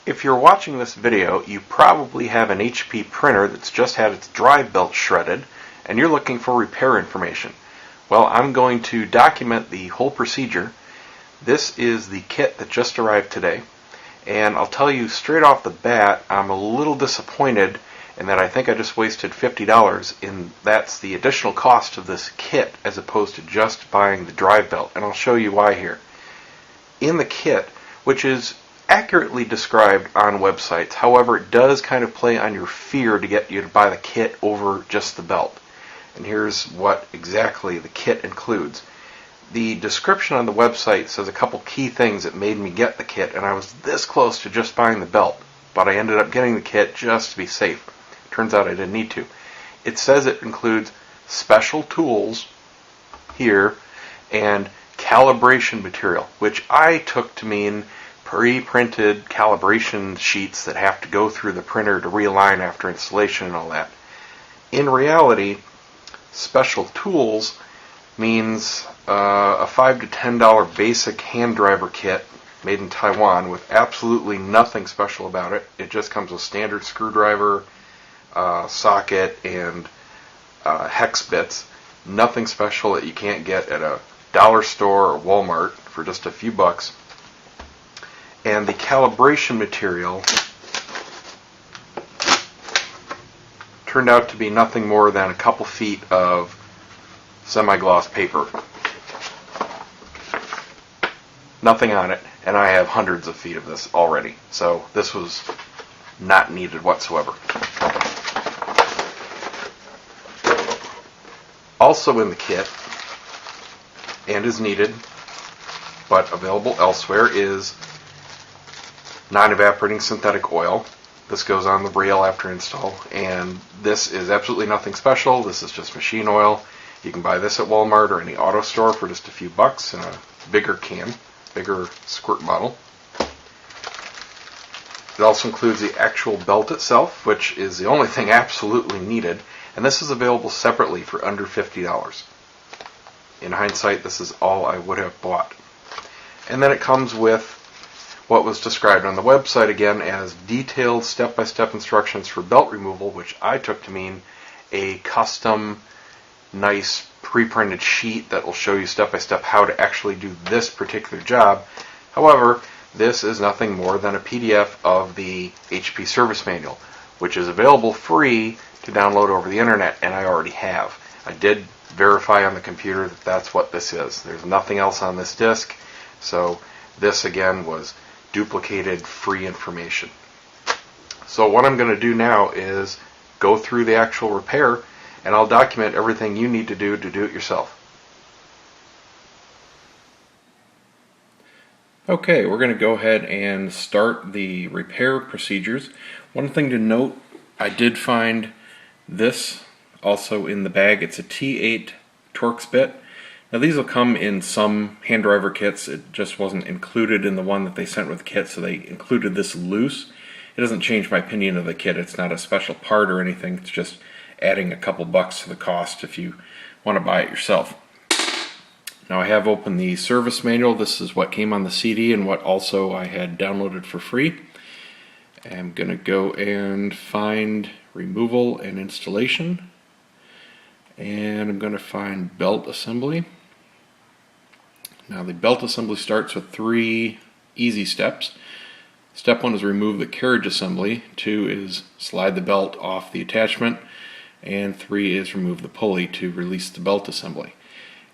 If you're watching this video, you probably have an HP printer that's just had its drive belt shredded, and you're looking for repair information. Well, I'm going to document the whole procedure. This is the kit that just arrived today, and I'll tell you straight off the bat, I'm a little disappointed in that I think I just wasted $50, and that's the additional cost of this kit as opposed to just buying the drive belt, and I'll show you why here. In the kit, which is accurately described on websites, however, it does kind of play on your fear to get you to buy the kit over just the belt. And here's what exactly the kit includes. The description on the website says a couple key things that made me get the kit, and I was this close to just buying the belt, but I ended up getting the kit just to be safe. Turns out I didn't need to. It says it includes special tools here and calibration material, which I took to mean pre-printed calibration sheets that have to go through the printer to realign after installation and all that. In reality, special tools means a $5 to $10 basic hand driver kit made in Taiwan with absolutely nothing special about it. It just comes with standard screwdriver, socket, and hex bits. Nothing special that you can't get at a dollar store or Walmart for just a few bucks. And the calibration material turned out to be nothing more than a couple feet of semi-gloss paper. Nothing on it, and I have hundreds of feet of this already, so this was not needed whatsoever. Also in the kit, and is needed, but available elsewhere, is non-evaporating synthetic oil. This goes on the rail after install, and this is absolutely nothing special. This is just machine oil. You can buy this at Walmart or any auto store for just a few bucks in a bigger can, bigger squirt bottle. It also includes the actual belt itself, which is the only thing absolutely needed, and this is available separately for under $50. In hindsight, this is all I would have bought. And then it comes with what was described on the website again as detailed step-by-step instructions for belt removal, which I took to mean a custom, nice pre-printed sheet that will show you step-by-step how to actually do this particular job. However, this is nothing more than a PDF of the HP service manual, which is available free to download over the internet, and I already have. I did verify on the computer that that's what this is. There's nothing else on this disk, so this again was duplicated free information. So what I'm going to do now is go through the actual repair, and I'll document everything you need to do it yourself. Okay, we're going to go ahead and start the repair procedures. One thing to note, I did find this also in the bag. It's a T8 Torx bit. Now these will come in some hand driver kits. It just wasn't included in the one that they sent with the kit, so they included this loose. It doesn't change my opinion of the kit. It's not a special part or anything. It's just adding a couple bucks to the cost if you want to buy it yourself. Now I have opened the service manual. This is what came on the CD and what also I had downloaded for free. I'm going to go and find removal and installation. And I'm going to find belt assembly. Now the belt assembly starts with 3 easy steps. Step 1 is remove the carriage assembly, 2 is slide the belt off the attachment, and 3 is remove the pulley to release the belt assembly.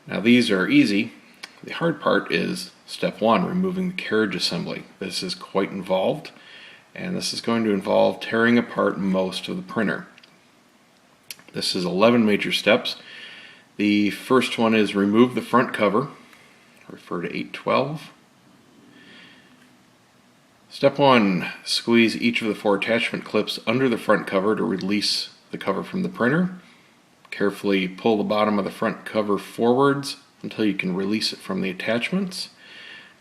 Now these are easy. The hard part is step 1, removing the carriage assembly. This is quite involved, and this is going to involve tearing apart most of the printer. This is 11 major steps. The first one is remove the front cover. Refer to 812. Step 1, squeeze each of the 4 attachment clips under the front cover to release the cover from the printer. Carefully pull the bottom of the front cover forwards until you can release it from the attachments,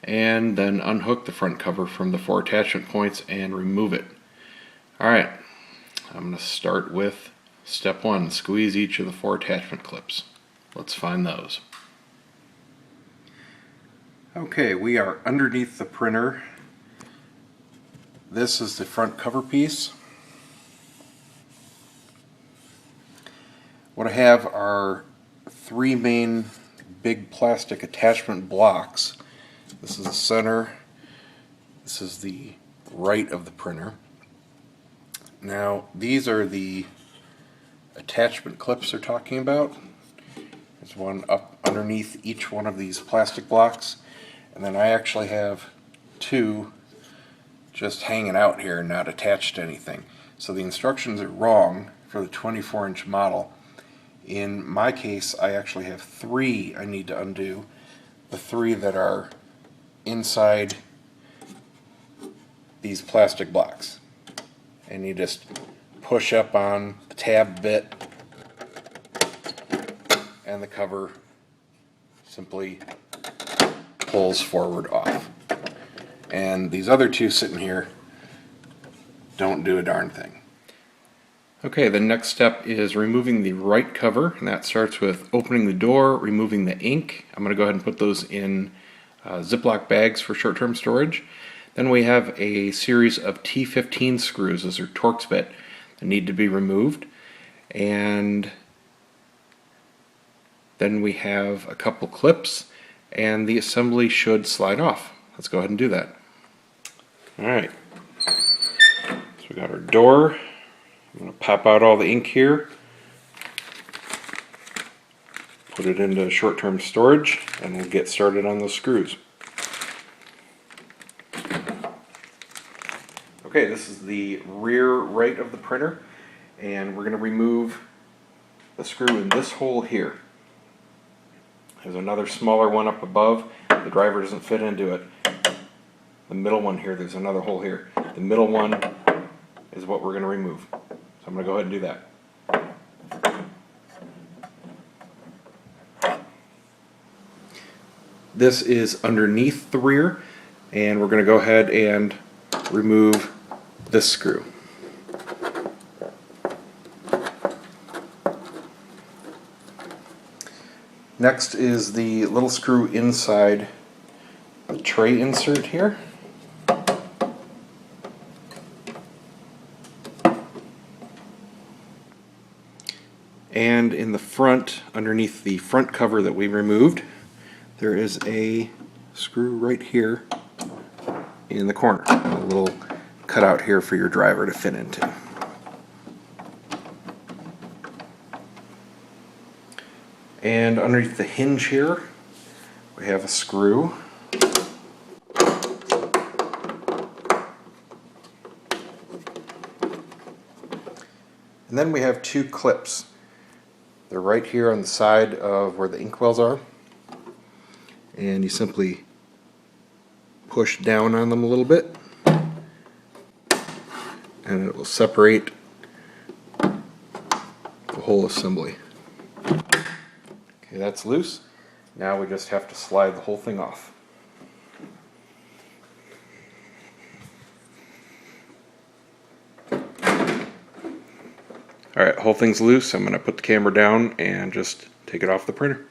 and then unhook the front cover from the 4 attachment points and remove it. Alright, I'm going to start with step 1, squeeze each of the 4 attachment clips. Let's find those. Okay, we are underneath the printer This is the front cover piece. What I have are three main big plastic attachment blocks. This is the center. This is the right of the printer. Now, these are the attachment clips they're talking about. There's one up underneath each one of these plastic blocks, and then I actually have two just hanging out here, not attached to anything. So the instructions are wrong for the 24-inch model. In my case, I actually have three I need to undo. The three that are inside these plastic blocks. And you just push up on the tab bit, and the cover simply pulls forward off. And these other two sitting here don't do a darn thing. Okay, the next step is removing the right cover, and that starts with opening the door, removing the ink. I'm going to go ahead and put those in Ziploc bags for short-term storage. Then we have a series of T15 screws, those are Torx bit, that need to be removed. And then we have a couple clips, and the assembly should slide off. Let's go ahead and do that. Alright, so we got our door. I'm going to pop out all the ink here, put it into short-term storage, and we'll get started on those screws. Okay, this is the rear right of the printer, and we're going to remove the screw in this hole here. There's another smaller one up above. The driver doesn't fit into it. The middle one here, there's another hole here. The middle one is what we're going to remove. So I'm going to go ahead and do that. This is underneath the rear, and we're going to go ahead and remove this screw. Next is the little screw inside the tray insert here. And in the front, underneath the front cover that we removed, there is a screw right here in the corner. A little cutout here for your driver to fit into. And underneath the hinge here, we have a screw. And then we have two clips. They're right here on the side of where the inkwells are. And you simply push down on them a little bit, and it will separate the whole assembly. Okay, that's loose. Now we just have to slide the whole thing off. Alright, whole thing's loose. I'm going to put the camera down and just take it off the printer.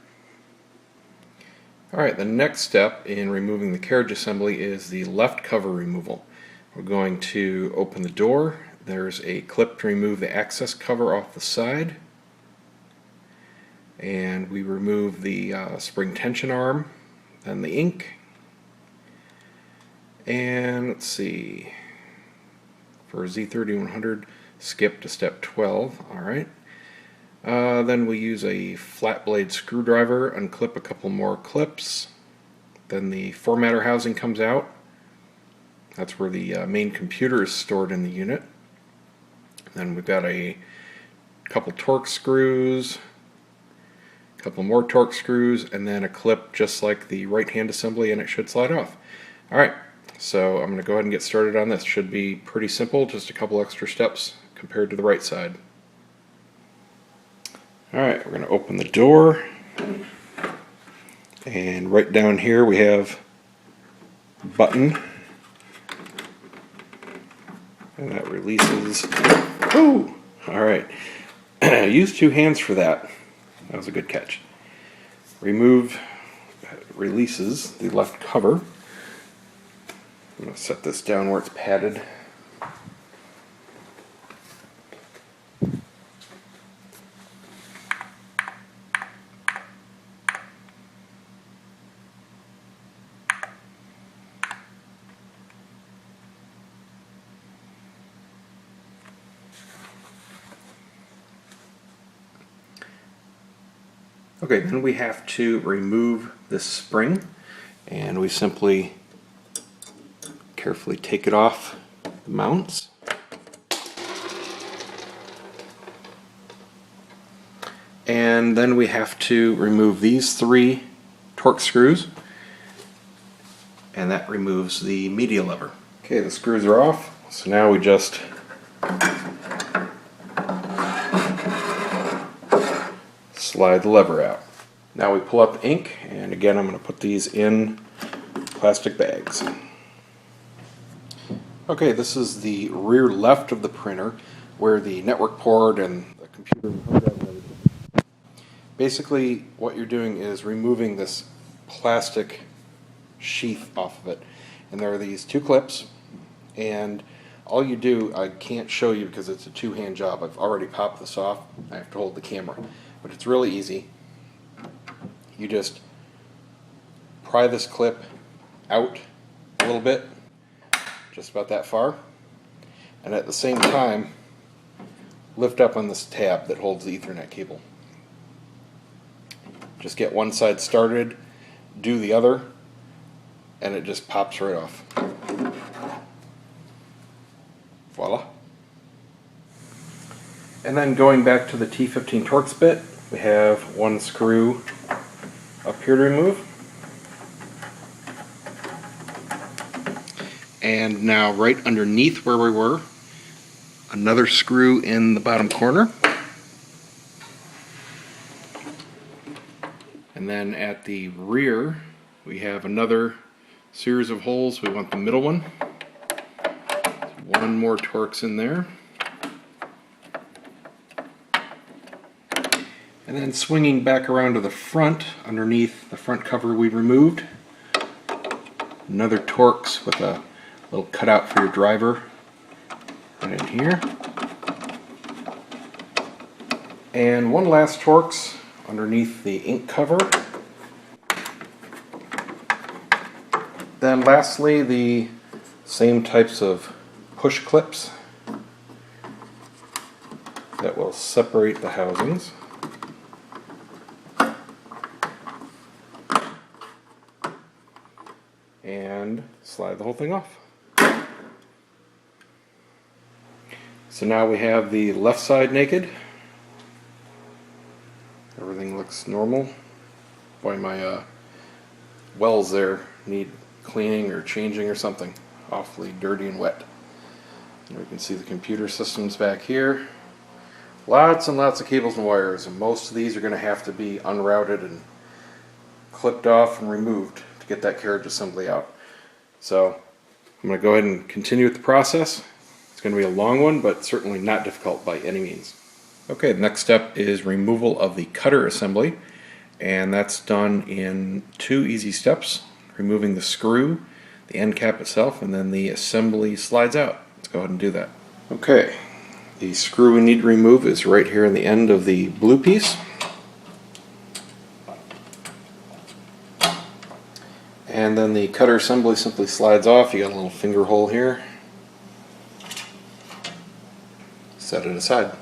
Alright, the next step in removing the carriage assembly is the left cover removal. We're going to open the door. There's a clip to remove the access cover off the side. And we remove the spring tension arm, then the ink. And let's see, for Z3100, skip to step 12. Alright. Then we use a flat blade screwdriver, unclip a couple more clips. Then the formatter housing comes out. That's where the main computer is stored in the unit. Then we've got a couple Torx screws, a couple more Torx screws, and then a clip just like the right hand assembly, and it should slide off. Alright, so I'm going to go ahead and get started on this. Should be pretty simple, just a couple extra steps compared to the right side. Alright, we're going to open the door, and right down here we have a button, and that releases. Oh! Alright, use two hands for that. That was a good catch. Releases the left cover. I'm going to set this down where it's padded. Okay, then we have to remove this spring, and we simply carefully take it off the mounts. And then we have to remove these 3 torque screws, and that removes the media lever. Okay, the screws are off, so now we just slide the lever out. Now we pull up the ink, and again I'm going to put these in plastic bags. Okay, this is the rear left of the printer where the network port and the computer and everything. Basically what you're doing is removing this plastic sheath off of it, and there are these 2 clips, and all you do, I can't show you because it's a 2-hand job. I've already popped this off. I have to hold the camera, but it's really easy. You just pry this clip out a little bit, just about that far, and at the same time lift up on this tab that holds the Ethernet cable. Just get one side started, do the other, and it just pops right off. Voila. And then going back to the T15 Torx bit, we have 1 screw up here to remove. And now right underneath where we were, another screw in the bottom corner. And then at the rear, we have another series of holes. We want the middle one. 1 more Torx in there. And then swinging back around to the front, underneath the front cover we removed, another Torx with a little cutout for your driver right in here. And 1 last Torx underneath the ink cover. Then lastly, the same types of push clips that will separate the housings. And slide the whole thing off. So now we have the left side naked. Everything looks normal. Boy, my wells there need cleaning or changing or something. Awfully dirty and wet. And we can see the computer systems back here. Lots and lots of cables and wires, and most of these are going to have to be unrouted and clipped off and removed to get that carriage assembly out. So I'm going to go ahead and continue with the process. It's going to be a long one, but certainly not difficult by any means. Okay, the next step is removal of the cutter assembly, and that's done in 2 easy steps. Removing the screw, the end cap itself, and then the assembly slides out. Let's go ahead and do that. Okay, the screw we need to remove is right here in the end of the blue piece. And then the cutter assembly simply slides off. You got a little finger hole here. Set it aside.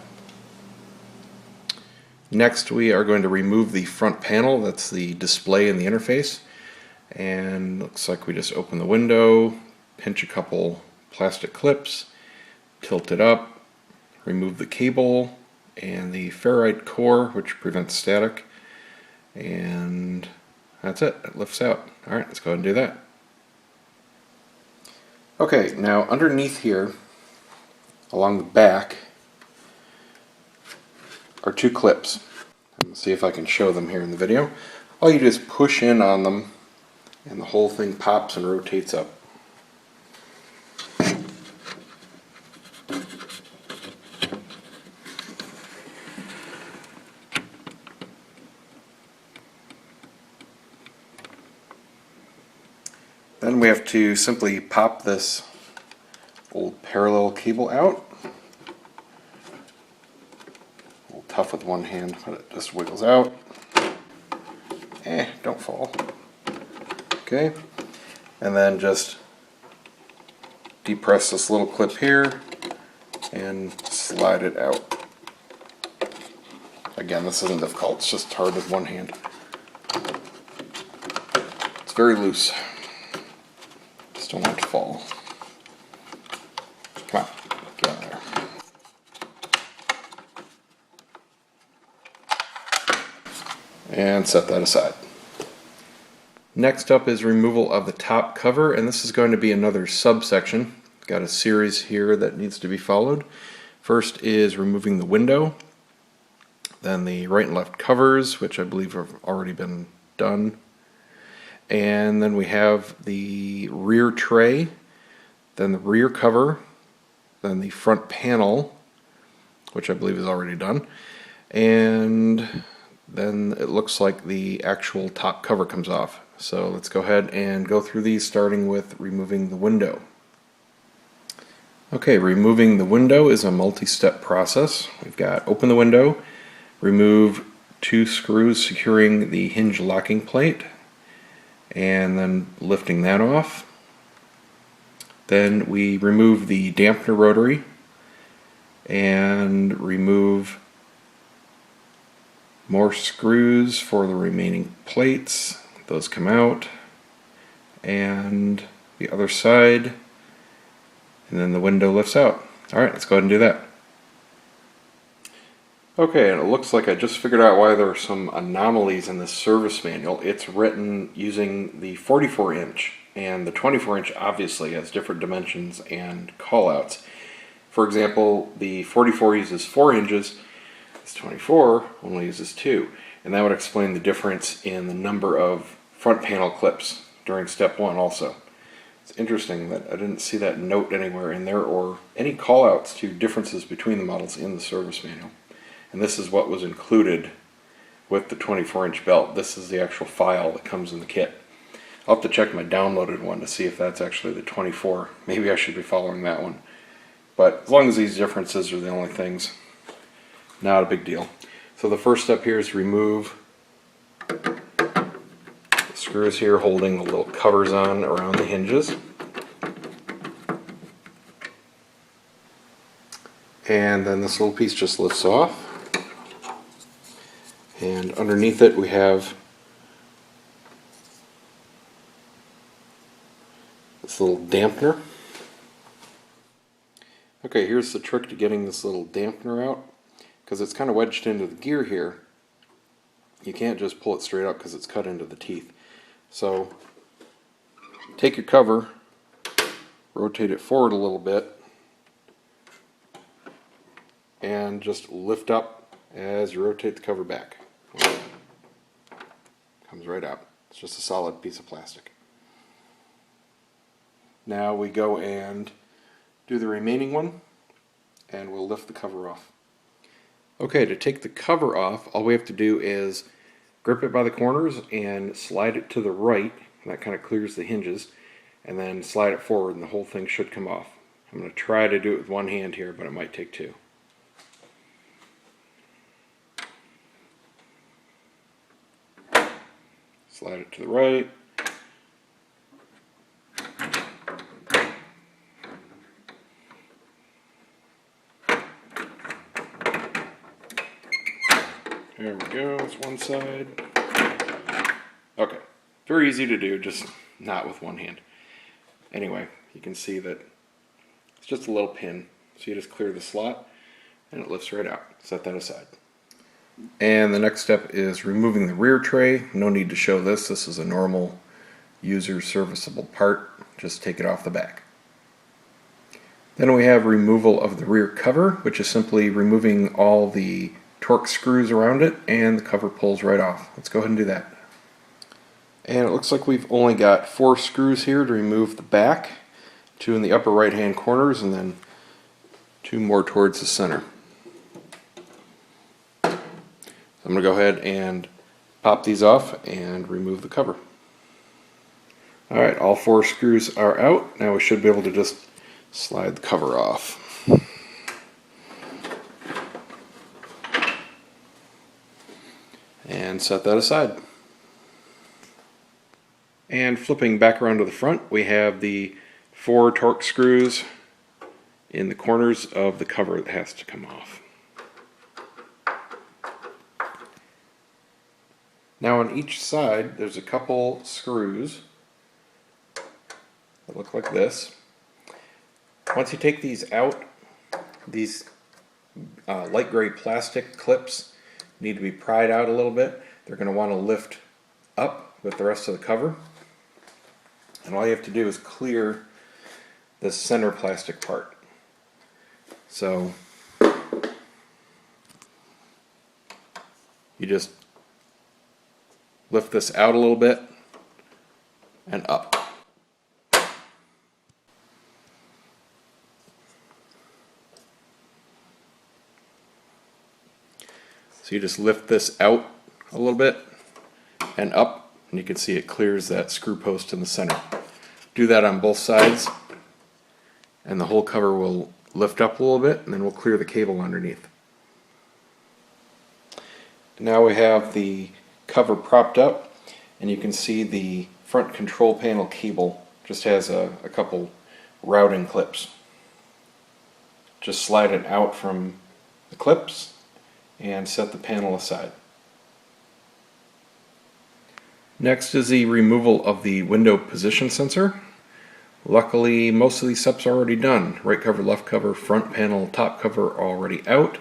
Next we are going to remove the front panel. That's the display and the interface. And looks like we just open the window, pinch a couple plastic clips, tilt it up, remove the cable and the ferrite core, which prevents static, and that's it. It lifts out. Alright, let's go ahead and do that. Okay, now underneath here, along the back, are 2 clips. Let's see if I can show them here in the video. All you do is push in on them, and the whole thing pops and rotates up. Then we have to simply pop this old parallel cable out. A little tough with one hand, but it just wiggles out. Don't fall. Okay, and then just depress this little clip here and slide it out. Again, this isn't difficult, it's just hard with one hand. It's very loose. Just don't want it to fall. Come on, get on there. And set that aside. Next up is removal of the top cover, and this is going to be another subsection. Got a series here that needs to be followed. First is removing the window, then the right and left covers, which I believe have already been done, and then we have the rear tray, then the rear cover, then the front panel, which I believe is already done, and then it looks like the actual top cover comes off. So let's go ahead and go through these, starting with removing the window. Okay, removing the window is a multi-step process. We've got open the window, remove 2 screws securing the hinge locking plate, and then lifting that off. Then we remove the dampener rotary and remove more screws for the remaining plates. Those come out, and the other side, and then the window lifts out. Alright, let's go ahead and do that. Okay, and it looks like I just figured out why there are some anomalies in this service manual. It's written using the 44-inch, and the 24-inch obviously has different dimensions and callouts. For example, the 44 uses 4 hinges, this 24 only uses 2, and that would explain the difference in the number of front panel clips during step 1 also. It's interesting that I didn't see that note anywhere in there or any callouts to differences between the models in the service manual. And this is what was included with the 24-inch belt. This is the actual file that comes in the kit. I'll have to check my downloaded one to see if that's actually the 24. Maybe I should be following that one. But as long as these differences are the only things, not a big deal. So the first step here is remove screws here holding the little covers on around the hinges. And then this little piece just lifts off. And underneath it we have this little dampener. Okay, here's the trick to getting this little dampener out. Because it's kind of wedged into the gear here, you can't just pull it straight up because it's cut into the teeth. So take your cover, rotate it forward a little bit, and just lift up as you rotate the cover back. Comes right out. It's just a solid piece of plastic. Now we go and do the remaining one, and we'll lift the cover off. Okay, to take the cover off, all we have to do is grip it by the corners and slide it to the right. That kind of clears the hinges. And then slide it forward and the whole thing should come off. I'm going to try to do it with one hand here, but it might take 2. Slide it to the right. There we go, it's one side. Okay, very easy to do, just not with one hand. Anyway, you can see that it's just a little pin. So you just clear the slot and it lifts right out. Set that aside. And the next step is removing the rear tray. No need to show this. This is a normal user serviceable part. Just take it off the back. Then we have removal of the rear cover, which is simply removing all the torque screws around it, and the cover pulls right off. Let's go ahead and do that. And it looks like we've only got 4 screws here to remove the back, 2 in the upper right hand corners, and then 2 more towards the center. So I'm going to go ahead and pop these off and remove the cover. Alright, all 4 screws are out. Now we should be able to just slide the cover off. And set that aside. And flipping back around to the front, we have the 4 torque screws in the corners of the cover that has to come off. Now on each side there's a couple screws that look like this. Once you take these out, these light gray plastic clips need to be pried out a little bit. They're going to want to lift up with the rest of the cover. And all you have to do is clear this center plastic part. So you just lift this out a little bit and up. So you just lift this out a little bit and up, and you can see it clears that screw post in the center. Do that on both sides, and the whole cover will lift up a little bit, and then we'll clear the cable underneath. Now we have the cover propped up, and you can see the front control panel cable just has a couple routing clips. Just slide it out from the clips and set the panel aside. Next is the removal of the window position sensor. Luckily, most of these steps are already done. Right cover, left cover, front panel, top cover are already out.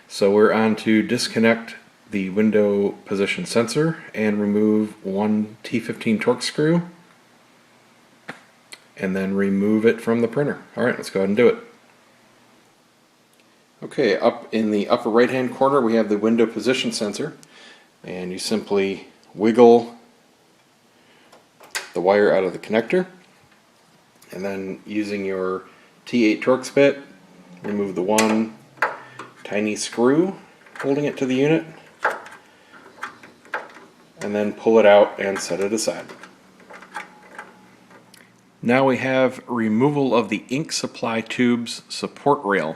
So we're on to disconnect the window position sensor and remove one T15 Torx screw and then remove it from the printer. Alright, let's go ahead and do it. Okay, up in the upper right hand corner we have the window position sensor, and you simply wiggle the wire out of the connector, and then using your T8 Torx bit, remove the one tiny screw holding it to the unit, and then pull it out and set it aside. Now we have removal of the ink supply tube's support rail.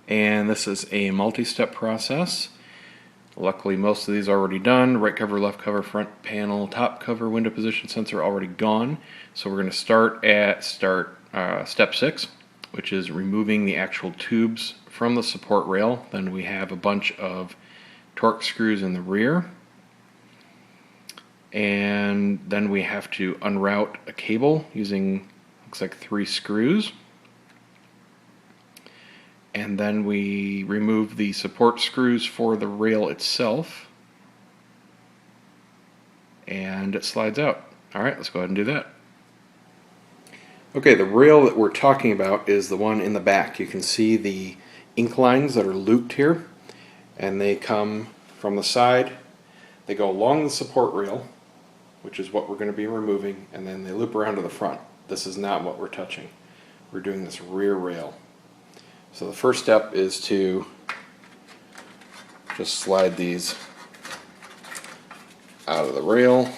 And this is a multi-step process. Luckily most of these are already done. Right cover, left cover, front panel, top cover, window position sensor already gone. So we're going to start at step 6, which is removing the actual tubes from the support rail. Then we have a bunch of Torx screws in the rear. And then we have to unroute a cable using, looks like 3 screws. And then we remove the support screws for the rail itself, and it slides out. Alright, let's go ahead and do that. Okay, the rail that we're talking about is the one in the back. You can see the ink lines that are looped here, and they come from the side. They go along the support rail, which is what we're going to be removing, and then they loop around to the front. This is not what we're touching. We're doing this rear rail. So the first step is to just slide these out of the rail.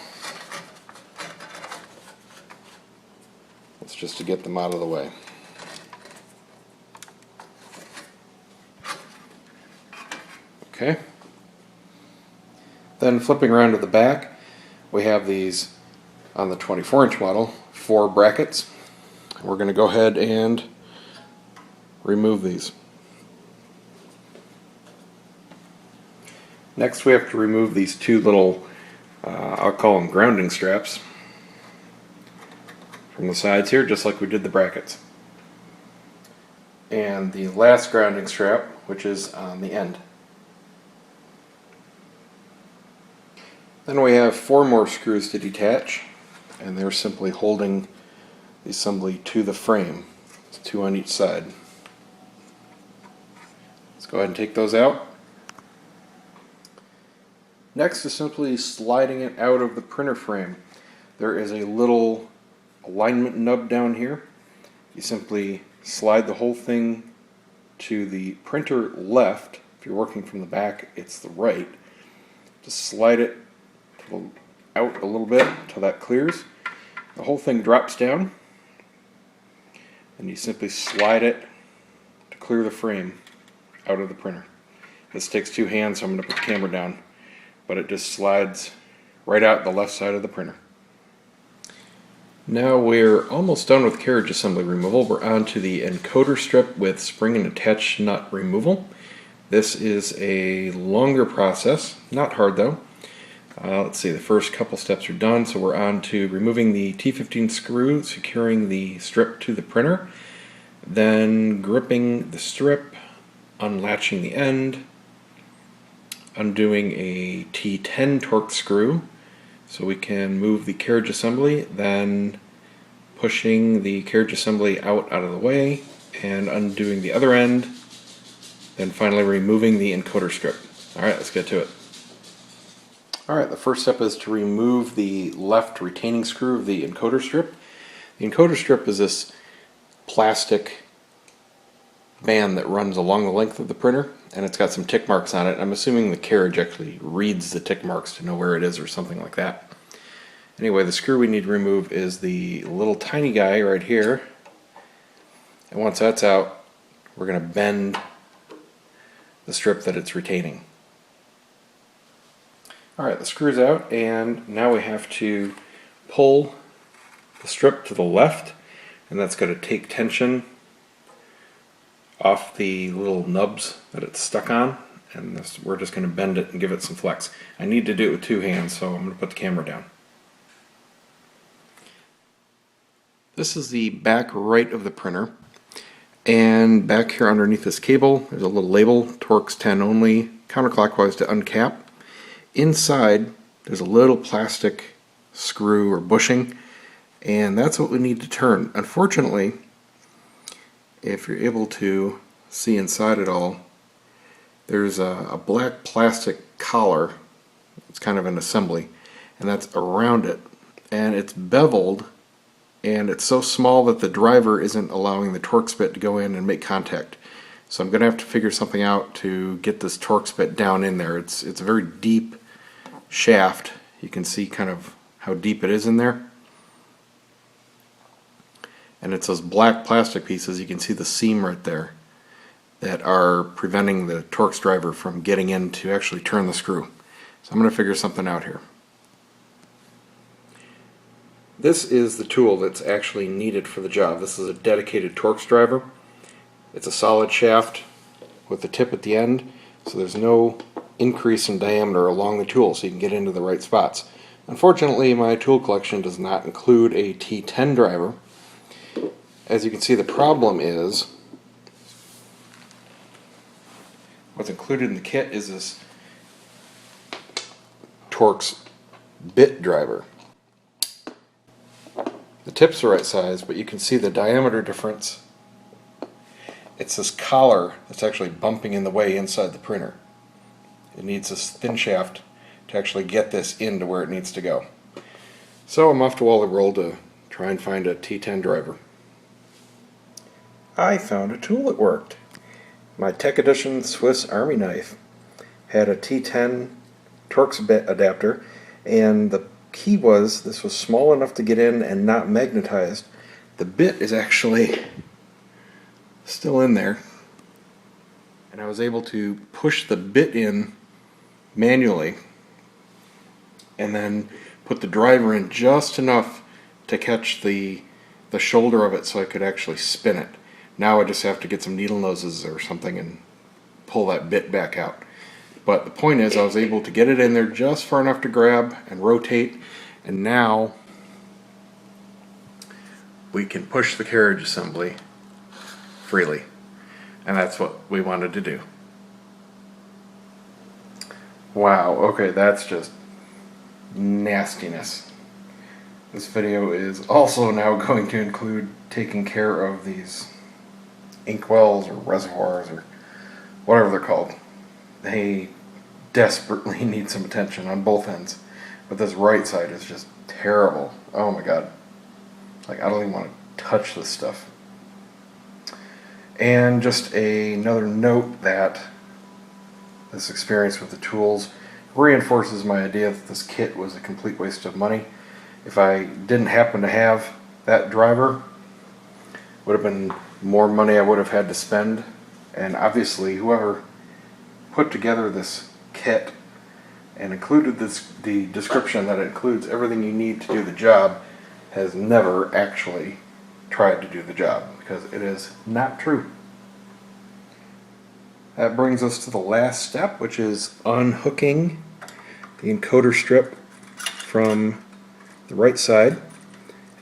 It's just to get them out of the way. Okay. Then flipping around to the back, we have these on the 24-inch model, 4 brackets. We're going to go ahead and remove these. Next we have to remove these 2 little, I'll call them grounding straps, from the sides here, just like we did the brackets. And the last grounding strap, which is on the end. Then we have 4 more screws to detach, and they're simply holding the assembly to the frame. It's 2 on each side. Go ahead and take those out. Next is simply sliding it out of the printer frame. There is a little alignment nub down here. You simply slide the whole thing to the printer left. If you're working from the back, it's the right. Just slide it out a little bit until that clears. The whole thing drops down, and you simply slide it to clear the frame out of the printer. This takes 2 hands, so I'm going to put the camera down, but it just slides right out the left side of the printer. Now we're almost done with carriage assembly removal. We're on to the encoder strip with spring and attach nut removal. This is a longer process, not hard though. Let's see, the first couple steps are done, so we're on to removing the T15 screw, securing the strip to the printer, then gripping the strip, unlatching the end, undoing a T10 torque screw so we can move the carriage assembly, then pushing the carriage assembly out of the way and undoing the other end, then finally removing the encoder strip. Alright, let's get to it. Alright, the first step is to remove the left retaining screw of the encoder strip. The encoder strip is this plastic band that runs along the length of the printer, and it's got some tick marks on it. I'm assuming the carriage actually reads the tick marks to know where it is or something like that. Anyway, the screw we need to remove is the little tiny guy right here. And once that's out, we're going to bend the strip that it's retaining. Alright, the screw's out, and now we have to pull the strip to the left, and that's going to take tension off the little nubs that it's stuck on, and we're just going to bend it and give it some flex. I need to do it with two hands, so I'm going to put the camera down. This is the back right of the printer, and back here underneath this cable there's a little label, Torx 10 only, counterclockwise to uncap. Inside there's a little plastic screw or bushing, and that's what we need to turn. Unfortunately, if you're able to see inside it all, there's a black plastic collar. It's kind of an assembly, and that's around it, and it's beveled, and it's so small that the driver isn't allowing the Torx bit to go in and make contact. So I'm going to have to figure something out to get this Torx bit down in there. It's a very deep shaft. You can see kind of how deep it is in there. And it's those black plastic pieces, you can see the seam right there, that are preventing the Torx driver from getting in to actually turn the screw. So I'm going to figure something out here. This is the tool that's actually needed for the job. This is a dedicated Torx driver. It's a solid shaft with the tip at the end, so there's no increase in diameter along the tool so you can get into the right spots. Unfortunately, my tool collection does not include a T10 driver. As you can see, the problem is what's included in the kit is this Torx bit driver. The tip's the right size, but you can see the diameter difference. It's this collar that's actually bumping in the way inside the printer. It needs this thin shaft to actually get this into where it needs to go. So I'm off to Wally World to try and find a T10 driver. I found a tool that worked. My Tech Edition Swiss Army knife had a T10 Torx bit adapter, and the key was this was small enough to get in and not magnetized. The bit is actually still in there, and I was able to push the bit in manually and then put the driver in just enough to catch the shoulder of it so I could actually spin it. Now I just have to get some needle noses or something and pull that bit back out. But the point is, I was able to get it in there just far enough to grab and rotate, and now we can push the carriage assembly freely. And that's what we wanted to do. Wow, okay, that's just nastiness. This video is also now going to include taking care of these inkwells or reservoirs or whatever they're called. They desperately need some attention on both ends, but this right side is just terrible. Oh my god, like I don't even want to touch this stuff. And just another note that this experience with the tools reinforces my idea that this kit was a complete waste of money. If I didn't happen to have that driver, it would have been more money I would have had to spend, and obviously whoever put together this kit and included the description that it includes everything you need to do the job has never actually tried to do the job, because it is not true. That brings us to the last step, which is unhooking the encoder strip from the right side,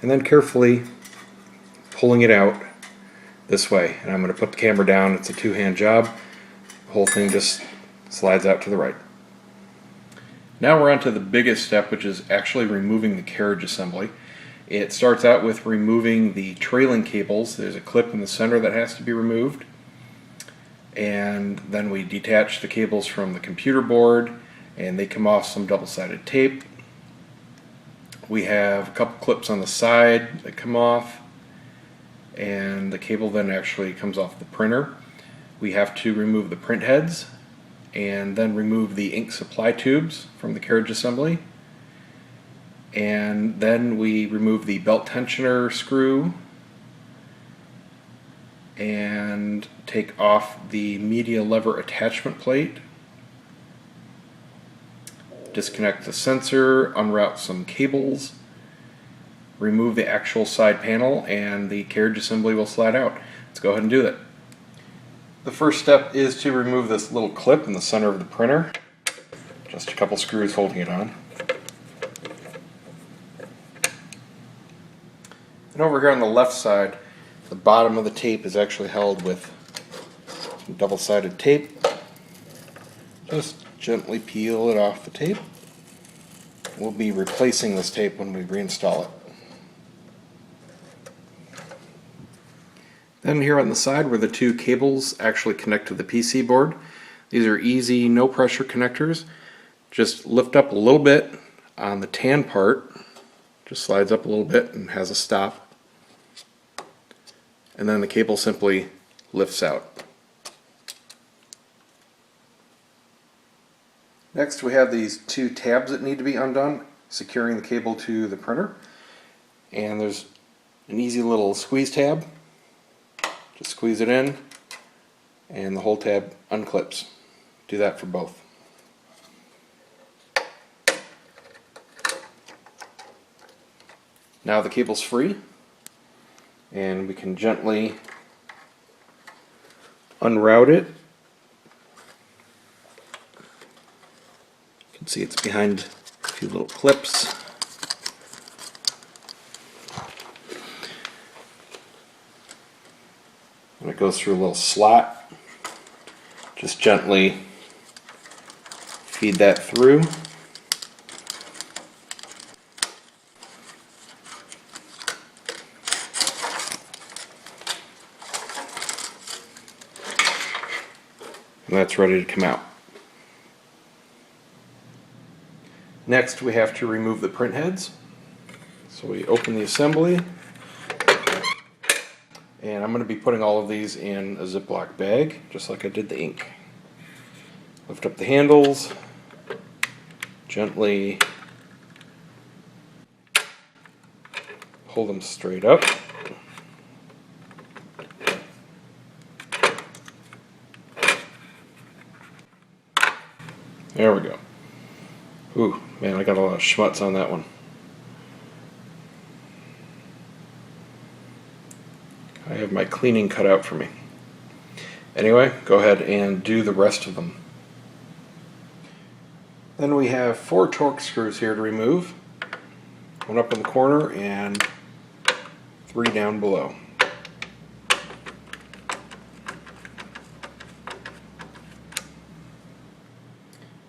and then carefully pulling it out this way. And I'm going to put the camera down. It's a two-hand job. The whole thing just slides out to the right. Now we're on to the biggest step, which is actually removing the carriage assembly. It starts out with removing the trailing cables. There's a clip in the center that has to be removed. And then we detach the cables from the computer board, and they come off some double-sided tape. We have a couple clips on the side that come off, and the cable then actually comes off the printer. We have to remove the print heads, and then remove the ink supply tubes from the carriage assembly. And then we remove the belt tensioner screw and take off the media lever attachment plate. Disconnect the sensor, unroute some cables, remove the actual side panel, and the carriage assembly will slide out. Let's go ahead and do that. The first step is to remove this little clip in the center of the printer. Just a couple screws holding it on. And over here on the left side, the bottom of the tape is actually held with some double-sided tape. Just gently peel it off the tape. We'll be replacing this tape when we reinstall it. Then here on the side where the two cables actually connect to the PC board, these are easy, no pressure connectors. Just lift up a little bit on the tan part, just slides up a little bit and has a stop. And then the cable simply lifts out. Next we have these two tabs that need to be undone, securing the cable to the printer. And there's an easy little squeeze tab. Just squeeze it in and the whole tab unclips. Do that for both. Now the cable's free, and we can gently unroute it. You can see it's behind a few little clips. And it goes through a little slot. Just gently feed that through. And that's ready to come out. Next we have to remove the print heads. So we open the assembly. And I'm going to be putting all of these in a Ziploc bag, just like I did the ink. Lift up the handles, gently pull them straight up. There we go. Ooh, man, I got a lot of schmutz on that one. I have my cleaning cut out for me. Anyway, go ahead and do the rest of them. Then we have 4 Torx screws here to remove. One up in the corner and 3 down below.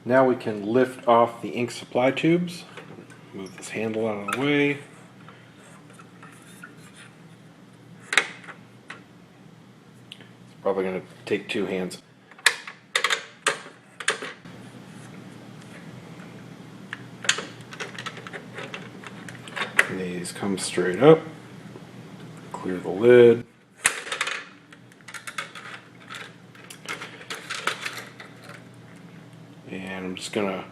Now we can lift off the ink supply tubes. Move this handle out of the way. Probably going to take 2 hands. And these come straight up. Clear the lid. And I'm just going to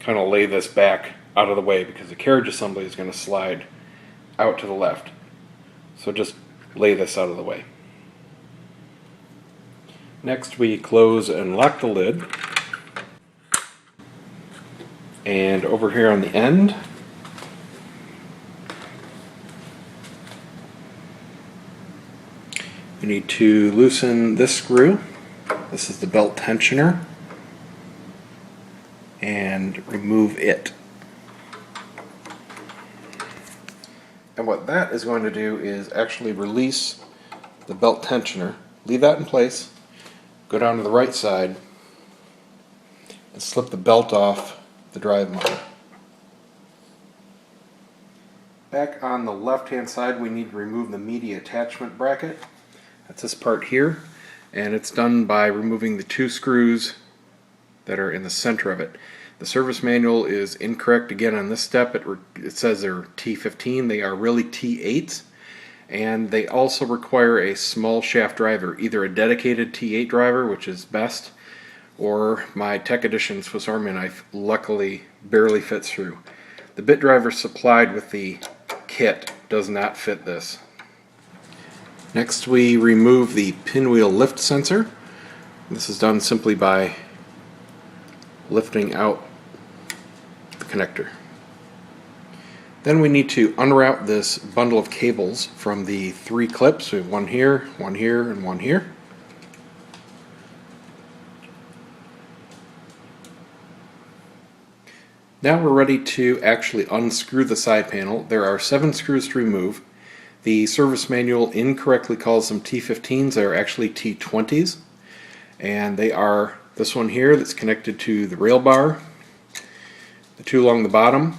kind of lay this back out of the way because the carriage assembly is going to slide out to the left. So just lay this out of the way. Next we close and lock the lid. And over here on the end, we need to loosen this screw. This is the belt tensioner. and remove it. And what that is going to do is actually release the belt tensioner. Leave that in place, go down to the right side, and slip the belt off the drive motor. Back on the left hand side, we need to remove the media attachment bracket. That's this part here, and it's done by removing the two screws that are in the center of it. The service manual is incorrect again on this step. It says they're T15, they are really T8s, and they also require a small shaft driver, either a dedicated T8 driver, which is best, or my Tech Edition Swiss Army knife luckily barely fits through. The bit driver supplied with the kit does not fit this. Next we remove the pinwheel lift sensor. This is done simply by lifting out the connector. Then we need to unroute this bundle of cables from the 3 clips. We have one here, and one here. Now we're ready to actually unscrew the side panel. There are 7 screws to remove. The service manual incorrectly calls them T15s. They are actually T20s. And they are this one here that's connected to the rail bar, the 2 along the bottom,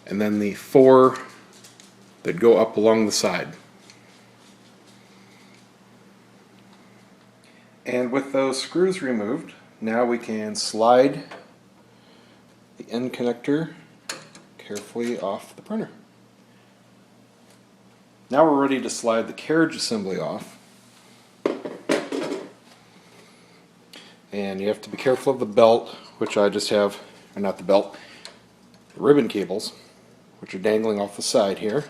and then the 4 that go up along the side. And with those screws removed, now we can slide the end connector carefully off the printer. Now we're ready to slide the carriage assembly off. And you have to be careful of the belt, which I just have, or not the belt, the ribbon cables, which are dangling off the side here.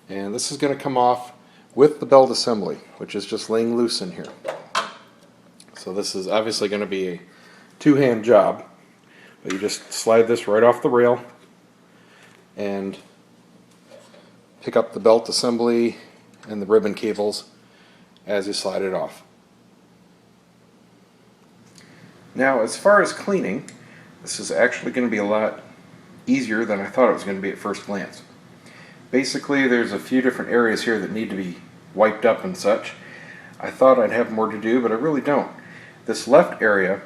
And this is going to come off with the belt assembly, which is just laying loose in here. So this is obviously going to be a 2-hand job, but you just slide this right off the rail and pick up the belt assembly and the ribbon cables as you slide it off. Now, as far as cleaning, this is actually going to be a lot easier than I thought it was going to be at first glance. Basically, there's a few different areas here that need to be wiped up and such. I thought I'd have more to do, but I really don't. This left area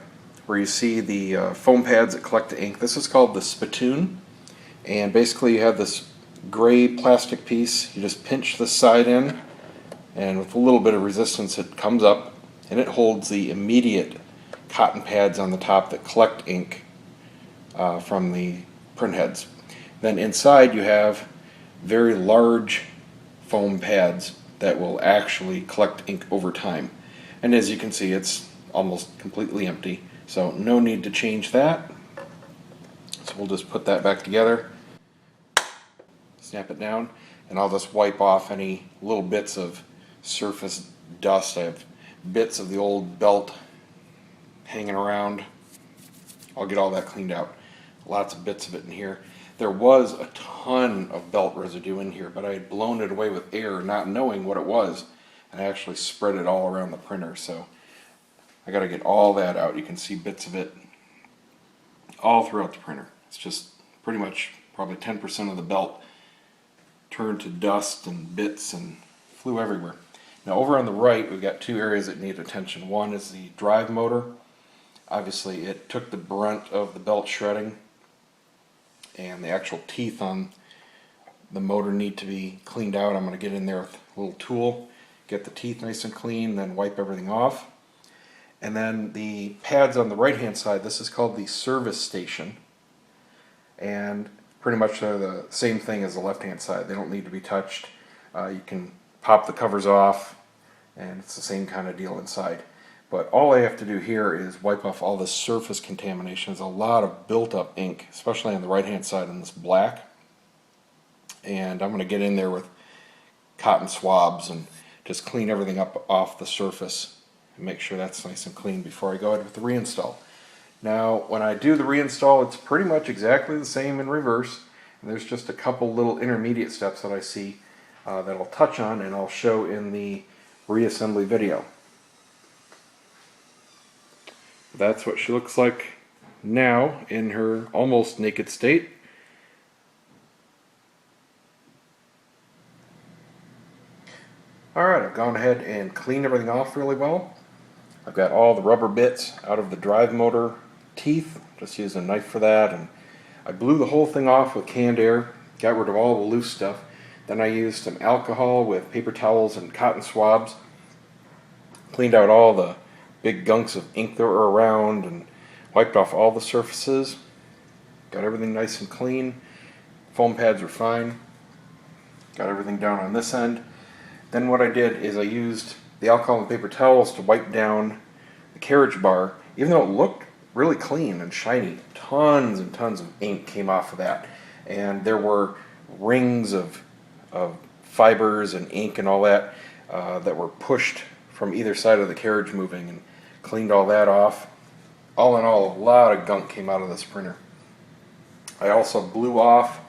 where you see the foam pads that collect the ink, this is called the spittoon, and basically you have this gray plastic piece. You just pinch the side in, and with a little bit of resistance it comes up, and it holds the immediate cotton pads on the top that collect ink from the print heads. Then inside you have very large foam pads that will actually collect ink over time. And as you can see, it's almost completely empty, so no need to change that. So we'll just put that back together, snap it down, and I'll just wipe off any little bits of surface dust. I have bits of the old belt hanging around. I'll get all that cleaned out. Lots of bits of it in here. There was a ton of belt residue in here, but I had blown it away with air, not knowing what it was, and I actually spread it all around the printer. So I got to get all that out. You can see bits of it all throughout the printer. It's just pretty much probably 10% of the belt turned to dust and bits and flew everywhere. Now over on the right, we've got 2 areas that need attention. One is the drive motor. Obviously it took the brunt of the belt shredding, and the actual teeth on the motor need to be cleaned out. I'm going to get in there with a little tool, get the teeth nice and clean, then wipe everything off. And then the pads on the right hand side, this is called the service station, and pretty much they're the same thing as the left hand side. They don't need to be touched. You can pop the covers off, and it's the same kind of deal inside. But all I have to do here is wipe off all the surface contamination. There's a lot of built up ink, especially on the right hand side in this black. And I'm going to get in there with cotton swabs and just clean everything up off the surface and make sure that's nice and clean before I go ahead with the reinstall. Now when I do the reinstall, it's pretty much exactly the same in reverse. And there's just a couple little intermediate steps that I see that I'll touch on and I'll show in the reassembly video. that's what she looks like now in her almost naked state. Alright, I've gone ahead and cleaned everything off really well. I've got all the rubber bits out of the drive motor teeth, just used a knife for that, and I blew the whole thing off with canned air, got rid of all the loose stuff. Then I used some alcohol with paper towels and cotton swabs, cleaned out all the big gunks of ink that were around and wiped off all the surfaces, got everything nice and clean. Foam pads were fine, got everything down on this end. Then what I did is I used the alcohol and paper towels to wipe down the carriage bar. Even though it looked really clean and shiny, tons and tons of ink came off of that. And there were rings of fibers and ink and all that that were pushed from either side of the carriage moving, and cleaned all that off. All in all, a lot of gunk came out of this printer. I also blew off,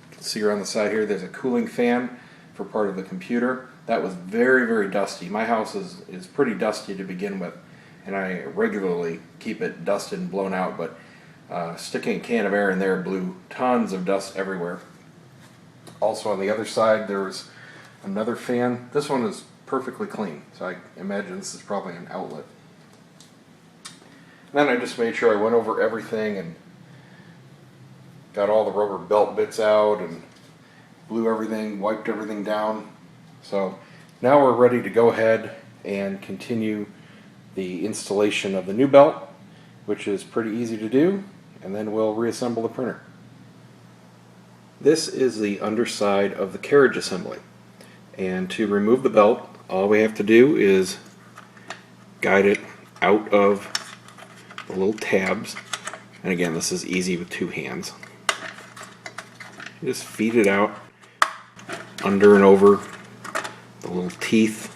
you can see around the side here, there's a cooling fan for part of the computer. That was very, very dusty. My house is pretty dusty to begin with, and I regularly keep it dusted and blown out, but sticking a can of air in there blew tons of dust everywhere. Also on the other side there was another fan. This one is perfectly clean, so I imagine this is probably an outlet. And then I just made sure I went over everything and got all the rubber belt bits out and blew everything, wiped everything down. So now we're ready to go ahead and continue the installation of the new belt, which is pretty easy to do, and then we'll reassemble the printer. This is the underside of the carriage assembly, and to remove the belt all we have to do is guide it out of the little tabs, and again this is easy with two hands. You just feed it out under and over the little teeth.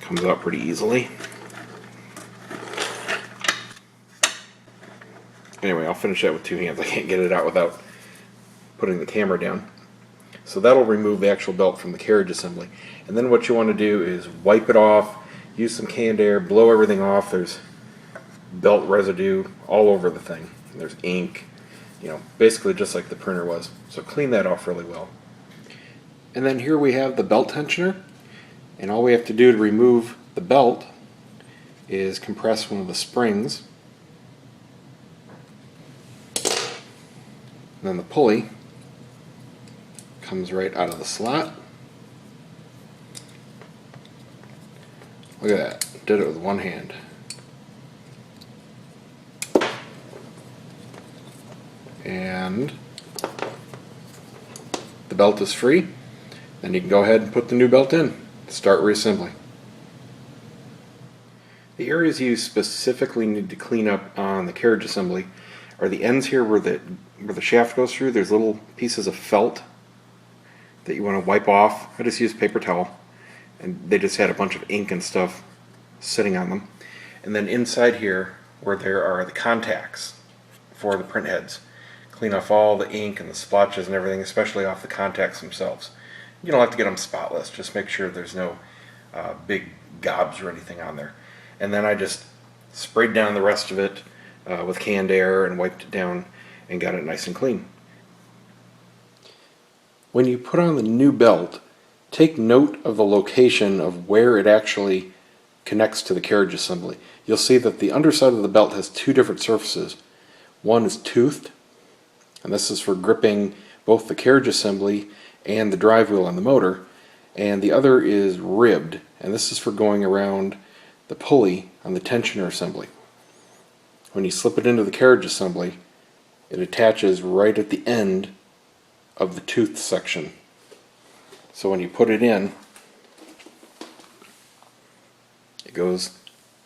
Comes out pretty easily. Anyway, I'll finish that with two hands. I can't get it out without putting the camera down. So that'll remove the actual belt from the carriage assembly. And then what you want to do is wipe it off, use some canned air, blow everything off. There's belt residue all over the thing. There's ink, you know, basically just like the printer was. So clean that off really well. And then here we have the belt tensioner, and all we have to do to remove the belt is compress one of the springs, and then the pulley comes right out of the slot. Look at that, did it with one hand. And the belt is free. Then you can go ahead and put the new belt in. Start reassembly. The areas you specifically need to clean up on the carriage assembly are the ends here where the shaft goes through. There's little pieces of felt that you want to wipe off. I just used paper towel, and they just had a bunch of ink and stuff sitting on them. And then inside here where there are the contacts for the print heads, clean off all the ink and the splotches and everything, especially off the contacts themselves. You don't have to get them spotless, just make sure there's no big gobs or anything on there. And then I just sprayed down the rest of it with canned air and wiped it down and got it nice and clean. When you put on the new belt, take note of the location of where it actually connects to the carriage assembly. You'll see that the underside of the belt has two different surfaces. One is toothed, and this is for gripping both the carriage assembly and the drive wheel on the motor, and the other is ribbed, and this is for going around the pulley on the tensioner assembly. When you slip it into the carriage assembly, it attaches right at the end of the tooth section. So when you put it in, it goes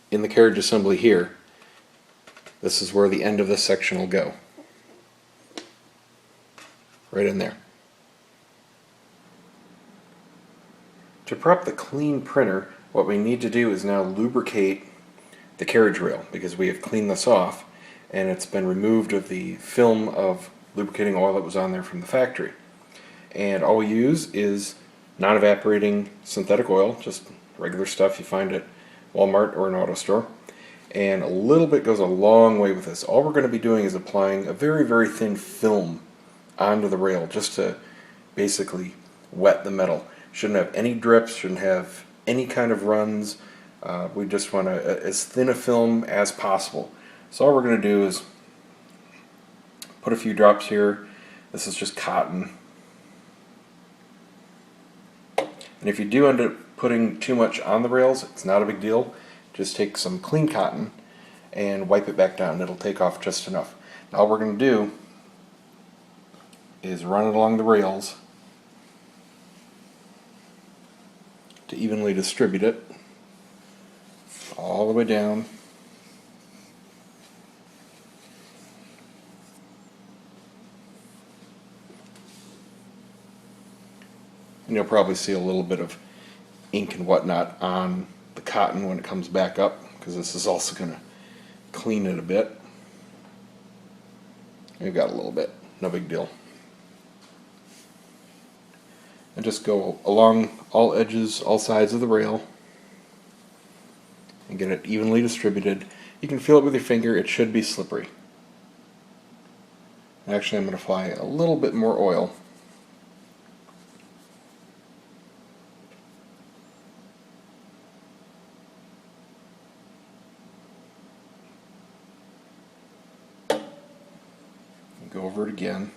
in the carriage assembly here. This is where the end of this section will go. Right in there. To prep the clean printer, what we need to do is now lubricate the carriage rail, because we have cleaned this off and it's been removed of the film of lubricating oil that was on there from the factory. And all we use is non-evaporating synthetic oil, just regular stuff you find at Walmart or an auto store. And a little bit goes a long way with this. All we're going to be doing is applying a very, very thin film onto the rail just to basically wet the metal. Shouldn't have any drips, shouldn't have any kind of runs. We just want as thin a film as possible. So all we're going to do is put a few drops here. This is just cotton. And if you do end up putting too much on the rails, it's not a big deal. Just take some clean cotton and wipe it back down. It'll take off just enough. Now all we're going to do is run it along the rails to evenly distribute it all the way down. And you'll probably see a little bit of ink and whatnot on the cotton when it comes back up, because this is also going to clean it a bit. We've got a little bit, no big deal. And just go along all edges, all sides of the rail, and get it evenly distributed. You can feel it with your finger, it should be slippery. Actually, I'm going to apply a little bit more oil. Go over it again,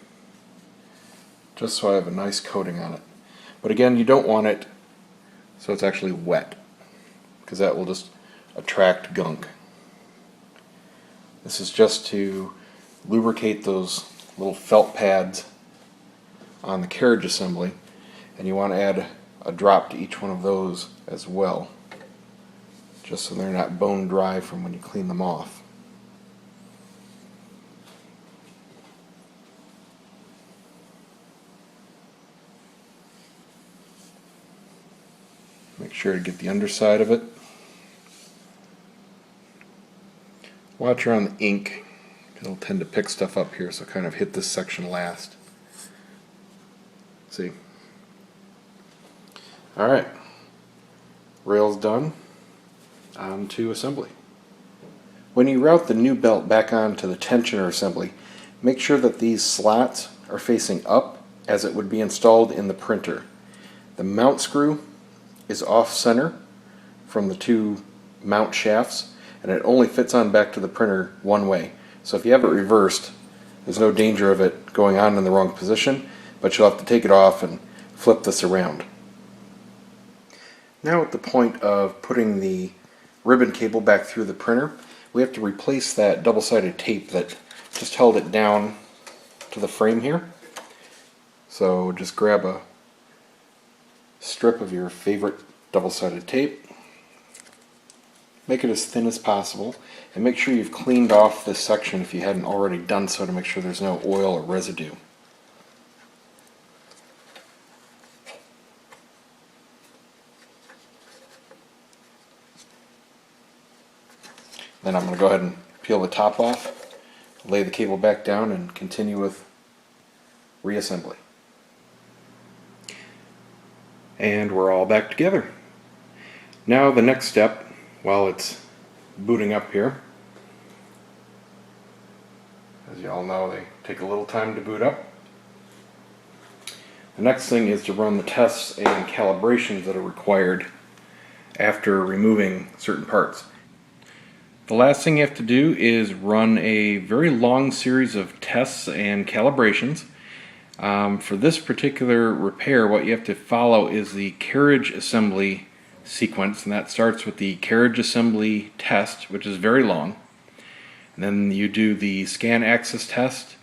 just so I have a nice coating on it. But again, you don't want it so it's actually wet, because that will just attract gunk. This is just to lubricate those little felt pads on the carriage assembly, and you want to add a drop to each one of those as well, just so they're not bone dry from when you clean them off. Make sure to get the underside of it. Watch around the ink. It'll tend to pick stuff up here, so kind of hit this section last. See? Alright. Rail's done. On to assembly. When you route the new belt back onto the tensioner assembly, make sure that these slots are facing up as it would be installed in the printer. The mount screw is off center from the two mount shafts, and it only fits on back to the printer one way. So if you have it reversed, there's no danger of it going on in the wrong position, but you'll have to take it off and flip this around. Now at the point of putting the ribbon cable back through the printer, we have to replace that double-sided tape that just held it down to the frame here. So just grab a strip of your favorite double-sided tape, make it as thin as possible, and make sure you've cleaned off this section if you hadn't already done so, to make sure there's no oil or residue. Then I'm going to go ahead and peel the top off, lay the cable back down, and continue with reassembly. And we're all back together. Now the next step, while it's booting up here, as you all know, they take a little time to boot up. The next thing is to run the tests and calibrations that are required after removing certain parts. The last thing you have to do is run a very long series of tests and calibrations. For this particular repair, what you have to follow is the carriage assembly sequence, and that starts with the carriage assembly test, which is very long. And then you do the scan axis test,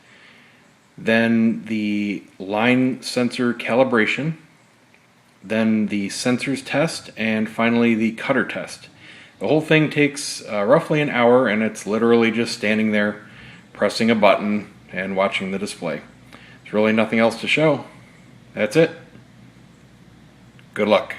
then the line sensor calibration, then the sensors test, and finally the cutter test. The whole thing takes roughly an hour, and it's literally just standing there pressing a button and watching the display. There's really nothing else to show. That's it. Good luck.